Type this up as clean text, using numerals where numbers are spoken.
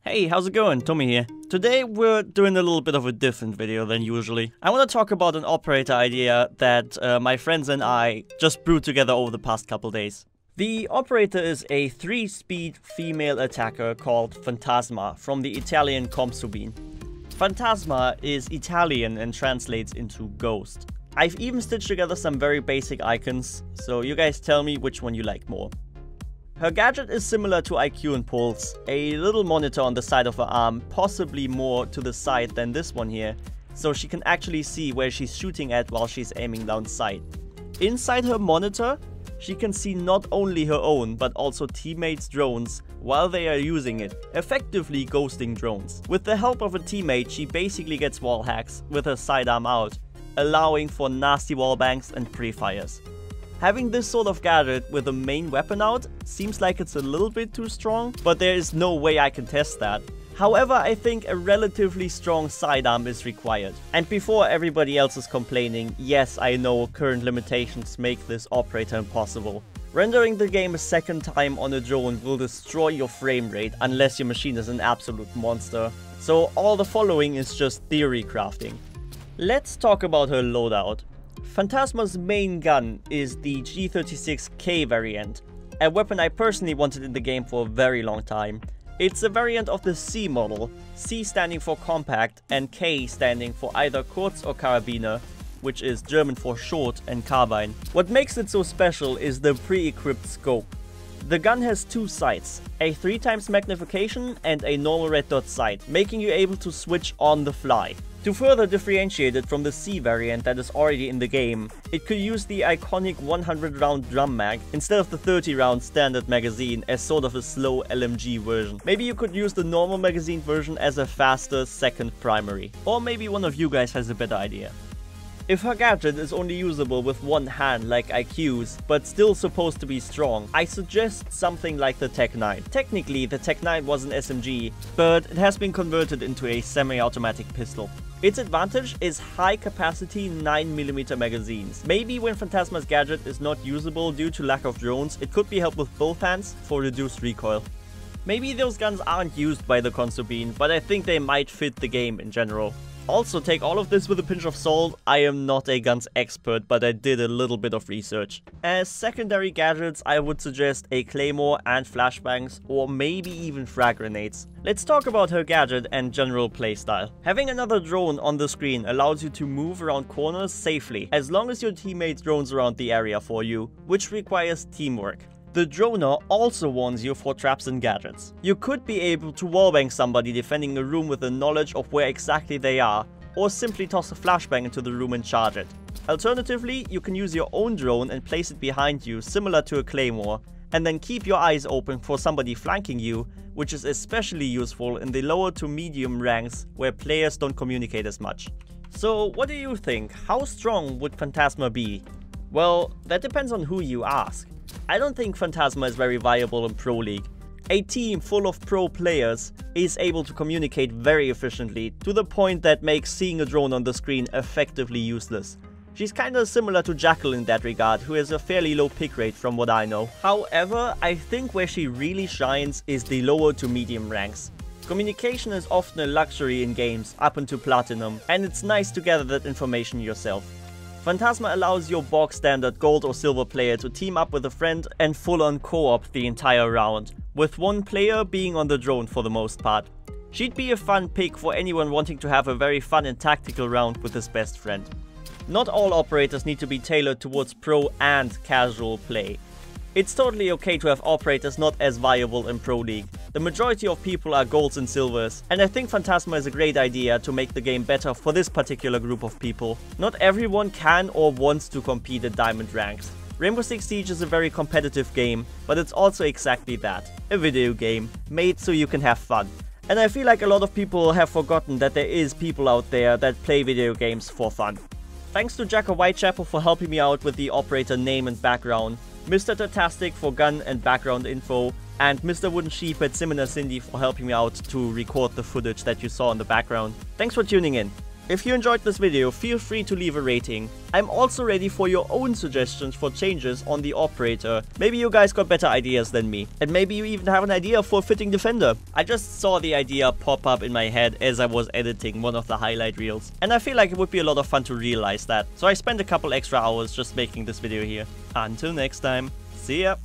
Hey, how's it going? Thomi here. Today we're doing a little bit of a different video than usually. I want to talk about an operator idea that my friends and I just brewed together over the past couple days. The operator is a 3-speed female attacker called FANTASMA from the Italian Compsubin. FANTASMA is Italian and translates into ghost. I've even stitched together some very basic icons, so you guys tell me which one you like more. Her gadget is similar to IQ and Pulse, a little monitor on the side of her arm, possibly more to the side than this one here, so she can actually see where she's shooting at while she's aiming down sight. Inside her monitor, she can see not only her own but also teammates' drones while they are using it, effectively ghosting drones. With the help of a teammate, she basically gets wall hacks with her sidearm out, allowing for nasty wallbangs and pre-fires. Having this sort of gadget with a main weapon out seems like it's a little bit too strong, but there is no way I can test that. However, I think a relatively strong sidearm is required. And before everybody else is complaining, yes, I know current limitations make this operator impossible. Rendering the game a second time on a drone will destroy your frame rate unless your machine is an absolute monster. So all the following is just theory crafting. Let's talk about her loadout. FANTASMA's main gun is the G36K variant, a weapon I personally wanted in the game for a very long time. It's a variant of the C model, C standing for compact and K standing for either Kurz or Karabiner, which is German for short and carbine. What makes it so special is the pre-equipped scope. The gun has two sights, a 3x magnification and a normal red dot sight, making you able to switch on the fly. To further differentiate it from the C variant that is already in the game, it could use the iconic 100 round drum mag instead of the 30 round standard magazine as sort of a slow LMG version. Maybe you could use the normal magazine version as a faster second primary. Or maybe one of you guys has a better idea. If her gadget is only usable with one hand like IQ's, but still supposed to be strong, I suggest something like the Tech 9. Technically, the Tech 9 was an SMG, but it has been converted into a semi-automatic pistol. Its advantage is high capacity 9mm magazines. Maybe when FANTASMA's gadget is not usable due to lack of drones, it could be helped with both hands for reduced recoil. Maybe those guns aren't used by the Consubin, but I think they might fit the game in general. Also, take all of this with a pinch of salt. I am not a guns expert, but I did a little bit of research. As secondary gadgets, I would suggest a claymore and flashbangs, or maybe even frag grenades. Let's talk about her gadget and general playstyle. Having another drone on the screen allows you to move around corners safely, as long as your teammate drones around the area for you, which requires teamwork. The droner also warns you for traps and gadgets. You could be able to wallbang somebody defending a room with the knowledge of where exactly they are, or simply toss a flashbang into the room and charge it. Alternatively, you can use your own drone and place it behind you, similar to a claymore, and then keep your eyes open for somebody flanking you, which is especially useful in the lower to medium ranks where players don't communicate as much. So what do you think? How strong would FANTASMA be? Well, that depends on who you ask. I don't think FANTASMA is very viable in Pro League. A team full of pro players is able to communicate very efficiently, to the point that makes seeing a drone on the screen effectively useless. She's kinda similar to Jackal in that regard, who has a fairly low pick rate from what I know. However, I think where she really shines is the lower to medium ranks. Communication is often a luxury in games up into Platinum, and it's nice to gather that information yourself. FANTASMA allows your bog standard gold or silver player to team up with a friend and full-on co-op the entire round, with one player being on the drone for the most part. She'd be a fun pick for anyone wanting to have a very fun and tactical round with his best friend. Not all operators need to be tailored towards pro and casual play. It's totally okay to have operators not as viable in Pro League. The majority of people are golds and silvers, and I think FANTASMA is a great idea to make the game better for this particular group of people. Not everyone can or wants to compete at diamond ranks. Rainbow Six Siege is a very competitive game, but it's also exactly that, a video game, made so you can have fun. And I feel like a lot of people have forgotten that there is people out there that play video games for fun. Thanks to Jack of Whitechapel for helping me out with the operator name and background, Mr. Tatastic for gun and background info, and Mr. Wooden Sheep at Simina Cindy for helping me out to record the footage that you saw in the background. Thanks for tuning in. If you enjoyed this video, feel free to leave a rating. I'm also ready for your own suggestions for changes on the operator. Maybe you guys got better ideas than me. And maybe you even have an idea for a fitting defender. I just saw the idea pop up in my head as I was editing one of the highlight reels. And I feel like it would be a lot of fun to realize that. So I spent a couple extra hours just making this video here. Until next time, see ya!